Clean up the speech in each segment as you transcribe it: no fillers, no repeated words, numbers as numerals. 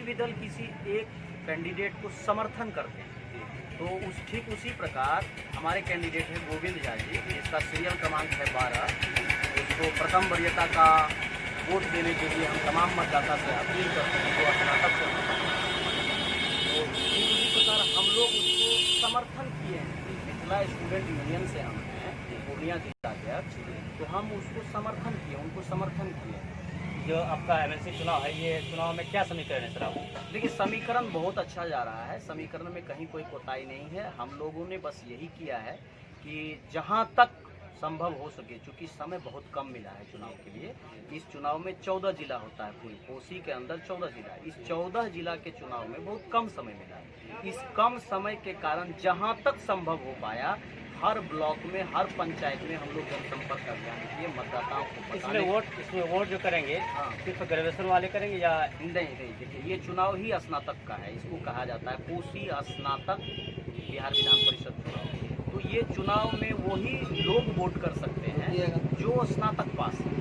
भी दल किसी एक कैंडिडेट को समर्थन करते हैं, तो ठीक उसी प्रकार हमारे कैंडिडेट हैं गोविंद झा जी, जिसका सीरियल क्रमांक है 12। उसको प्रथम वरीयता का वोट देने के लिए हम तमाम मतदाता से अपील करते हैं जो स्नातक से तो ठीक उसी प्रकार हम लोग उसको समर्थन किए हैं। मिथिला स्टूडेंट यूनियन से हम हैं, पूर्णिया जिला अध्यक्ष, तो हम उसको समर्थन किए, उनको समर्थन किए। जो आपका एमएलसी चुनाव है, ये चुनाव में क्या समीकरण है सर आप? देखिए समीकरण बहुत अच्छा जा रहा है, समीकरण में कहीं कोई कोताही नहीं है। हम लोगों ने बस यही किया है कि जहां तक संभव हो सके, चूँकि समय बहुत कम मिला है चुनाव के लिए। इस चुनाव में 14 जिला होता है, पूरी कोसी के अंदर 14 जिला। इस 14 जिला के चुनाव में बहुत कम समय मिला है। इस कम समय के कारण जहां तक संभव हो पाया, हर ब्लॉक में, हर पंचायत में हम लोग जनसंपर्क अभियान किए, मतदाताओं को इसमें वोट जो करेंगे, हाँ, सिर्फ ग्रेजुएशन वाले करेंगे या नहीं? देखिए ये चुनाव ही स्नातक का है, इसको कहा जाता है कोसी स्नातक बिहार विधान परिषद चुनाव। तो ये चुनाव में वही लोग वोट कर सकते हैं जो स्नातक पास है,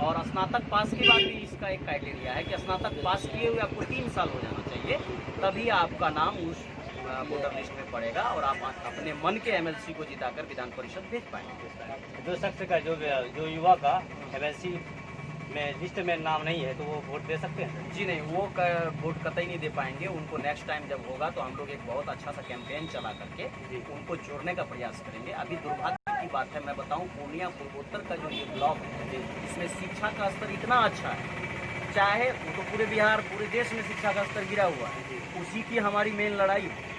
और स्नातक पास के बाद भी इसका एक क्राइटेरिया है कि स्नातक पास किए हुए आपको 3 साल हो जाना चाहिए, तभी आपका नाम उस वोटर लिस्ट में पड़ेगा और आप अपने मन के एमएलसी को जिताकर विधान परिषद भेज पाएंगे। जो शख्स का जो युवा का एमएलसी में लिस्ट में नाम नहीं है तो वो वोट दे सकते हैं? जी नहीं, वो वोट कतई नहीं दे पाएंगे। उनको नेक्स्ट टाइम जब होगा तो हम लोग एक बहुत अच्छा सा कैंपेन चला करके उनको जोड़ने का प्रयास करेंगे। अभी दुर्भाग्य की बात है, मैं बताऊं, पूर्णिया पूर्वोत्तर का जो ये ब्लॉक है, इसमें शिक्षा का स्तर इतना अच्छा है, चाहे वो तो पूरे बिहार, पूरे देश में शिक्षा का स्तर गिरा हुआ है, उसी की हमारी मेन लड़ाई है।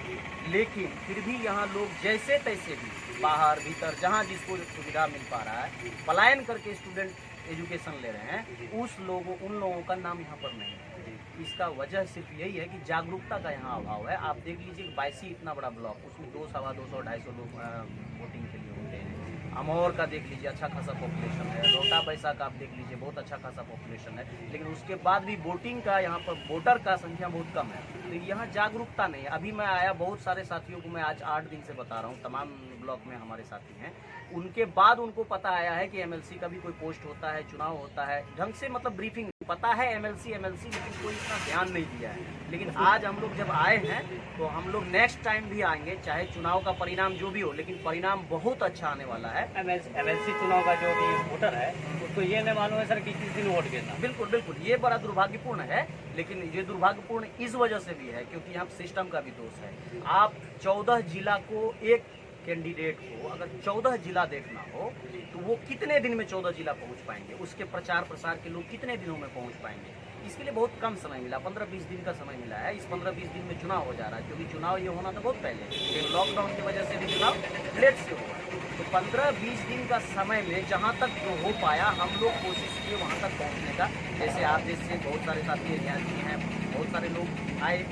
लेकिन फिर भी यहाँ लोग जैसे तैसे भी बाहर भीतर जहाँ जिसको सुविधा मिल पा रहा है, पलायन करके स्टूडेंट एजुकेशन ले रहे हैं। उन लोगों का नाम यहाँ पर नहीं है। इसका वजह सिर्फ यही है कि जागरूकता का यहाँ अभाव है। आप देख लीजिए, 22 इतना बड़ा ब्लॉक, उसमें 200, 250, 250 लोग वोटिंग के लिए होते हैं। अमौर का देख लीजिए, अच्छा खासा पॉपुलेशन है। रोहता बैसा का आप देख लीजिए, बहुत अच्छा खासा पॉपुलेशन है, लेकिन उसके बाद भी वोटिंग का यहाँ पर वोटर का संख्या बहुत कम है। तो यहाँ जागरूकता नहीं है। अभी मैं आया, बहुत सारे साथियों को मैं आज 8 दिन से बता रहा हूँ, तमाम ब्लॉक में हमारे साथी हैं, उनके बाद उनको पता आया है कि एमएलसी का भी कोई पोस्ट होता है, चुनाव होता है, ढंग से मतलब ब्रीफिंग पता है एमएलसी, लेकिन कोई इतना ध्यान नहीं दिया है। लेकिन आज हम लोग जब आए हैं तो हम लोग नेक्स्ट टाइम भी आएंगे, चाहे चुनाव का परिणाम जो भी हो, लेकिन परिणाम बहुत अच्छा आने वाला है। एमएलसी चुनाव का जो भी वोटर है उसको ये नहीं मालूम है सर कि किस दिन वोट देना। बिल्कुल बिल्कुल, ये बड़ा दुर्भाग्यपूर्ण है। लेकिन ये दुर्भाग्यपूर्ण इस वजह से भी है क्योंकि यहाँ सिस्टम का भी दोष है। आप 14 जिला को, एक कैंडिडेट को अगर 14 जिला देखना हो तो वो कितने दिन में 14 जिला पहुंच पाएंगे? उसके प्रचार प्रसार के लोग कितने दिनों में पहुंच पाएंगे? इसके लिए बहुत कम समय मिला, 15-20 दिन का समय मिला है। इस 15-20 दिन में चुनाव हो जा रहा है, क्योंकि चुनाव ये होना था बहुत पहले, लेकिन लॉकडाउन की वजह से भी चुनाव लेट से हुआ। तो 15-20 दिन का समय में जहाँ तक जो हो पाया, हम लोग कोशिश किए वहाँ तक पहुँचने का। जैसे आप जैसे बहुत सारे साथी ज्ञानी हैं, बहुत सारे लोग आए,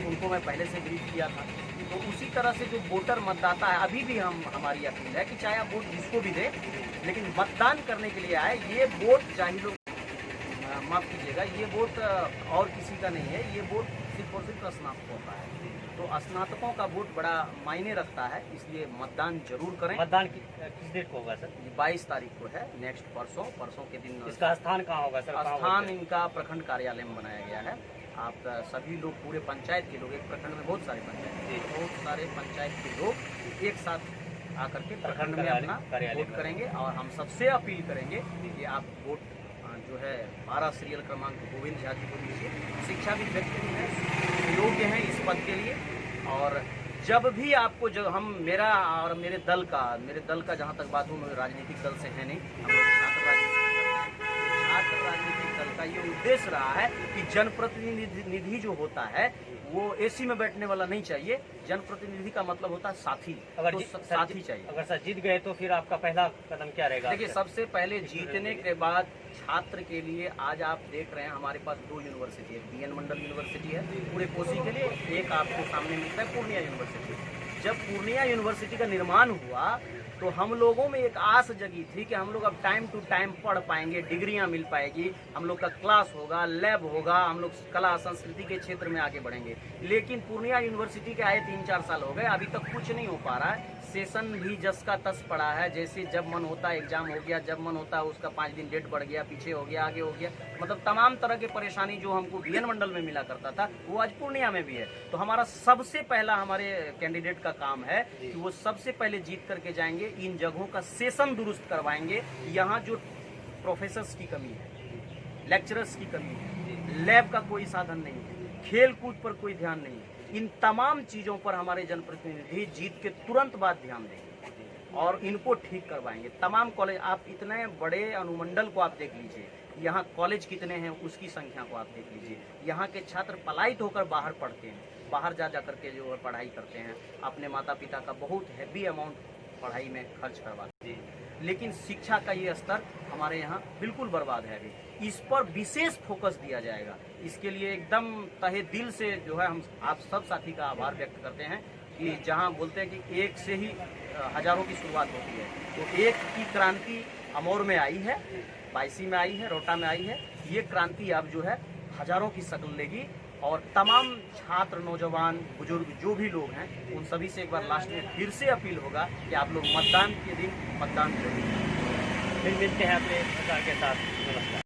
उनको मैं पहले से ब्रीफ किया था। तो उसी तरह से जो वोटर मतदाता है, अभी भी हमारी अपील है कि चाहे आप वोट जिसको भी दें, लेकिन मतदान करने के लिए आए। ये वोट चाहे लोग, माफ़ कीजिएगा, ये वोट और किसी का नहीं है, ये वोट सिर्फ और सिर्फ स्नातकों का है। तो स्नातकों का वोट बड़ा मायने रखता है, इसलिए मतदान जरूर करें। मतदान किस डेट को होगा सर? 22 तारीख को है, नेक्स्ट परसों के दिन। इसका स्थान कहाँ होगा सर? स्थान इनका प्रखंड कार्यालय में बनाया गया है। आप सभी लोग, पूरे पंचायत के लोग, एक प्रखंड में बहुत सारे पंचायत, बहुत सारे पंचायत के लोग एक साथ आकर के प्रखंड में अपना वोट करेंगे। और हम सबसे अपील करेंगे कि आप वोट जो है 12 सीरियल क्रमांक गोविंद झा जी को दीजिए। शिक्षा भी व्यक्ति हैं, योग्य हैं इस पद के लिए। और जब भी आपको, जब हम, मेरा और मेरे दल का जहाँ तक बात हो, राजनीतिक दल से है नहीं, हम लोग छात्र राजनीतिक दल का ये उद्देश्य रहा है कि जनप्रतिनिधि जो होता है वो एसी में बैठने वाला नहीं चाहिए। जनप्रतिनिधि का मतलब होता है साथी, अगर साथी चाहिए। अगर सर जीत गए तो फिर आपका पहला कदम क्या रहेगा? देखिए, सबसे पहले जीतने के बाद छात्र के लिए आज आप देख रहे हैं हमारे पास 2 यूनिवर्सिटी है। बीएन मंडल यूनिवर्सिटी है पूरे कोसी के लिए, एक आपको सामने मिलता है पूर्णिया यूनिवर्सिटी। जब पूर्णिया यूनिवर्सिटी का निर्माण हुआ तो हम लोगों में एक आस जगी थी कि हम लोग अब टाइम टू टाइम पढ़ पाएंगे, डिग्रियां मिल पाएगी, हम लोग का क्लास होगा, लैब होगा, हम लोग कला संस्कृति के क्षेत्र में आगे बढ़ेंगे। लेकिन पूर्णिया यूनिवर्सिटी के आए 3-4 साल हो गए, अभी तक कुछ नहीं हो पा रहा है। सेशन भी जस का तस पड़ा है। जैसे जब मन होता है एग्जाम हो गया, जब मन होता है उसका 5 दिन डेट बढ़ गया, पीछे हो गया, आगे हो गया। मतलब तमाम तरह की परेशानी जो हमको बीएन मंडल में मिला करता था वो आज पूर्णिया में भी है। तो हमारा सबसे पहला हमारे कैंडिडेट का काम है कि वो सबसे पहले जीत करके जाएंगे, इन जगहों का सेशन दुरुस्त करवाएंगे। यहाँ जो प्रोफेसर्स की कमी है, लेक्चरर्स की कमी है, लैब का कोई साधन नहीं है, खेल कूद पर कोई ध्यान नहीं है, इन तमाम चीज़ों पर हमारे जनप्रतिनिधि जीत के तुरंत बाद ध्यान देंगे और इनको ठीक करवाएंगे। तमाम कॉलेज, आप इतने बड़े अनुमंडल को आप देख लीजिए, यहाँ कॉलेज कितने हैं उसकी संख्या को आप देख लीजिए। यहाँ के छात्र पलायित होकर बाहर पढ़ते हैं, बाहर जा करके जो है पढ़ाई करते हैं, अपने माता पिता का बहुत हैवी अमाउंट पढ़ाई में खर्च करवाते हैं। लेकिन शिक्षा का ये स्तर हमारे यहाँ बिल्कुल बर्बाद है अभी। इस पर विशेष फोकस दिया जाएगा। इसके लिए एकदम तहे दिल से जो है हम आप सब साथी का आभार व्यक्त करते हैं कि जहाँ बोलते हैं कि एक से ही हजारों की शुरुआत होती है, तो एक की क्रांति अमौर में आई है, बायसी में आई है, रोहटा में आई है। ये क्रांति अब जो है हजारों की शक्ल लेगी और तमाम छात्र, नौजवान, बुजुर्ग जो भी लोग हैं उन सभी से एक बार लास्ट में फिर से अपील होगा कि आप लोग मतदान के दिन मतदान करें। फिर मिलते हैं अपने सरकार के साथ। नमस्कार।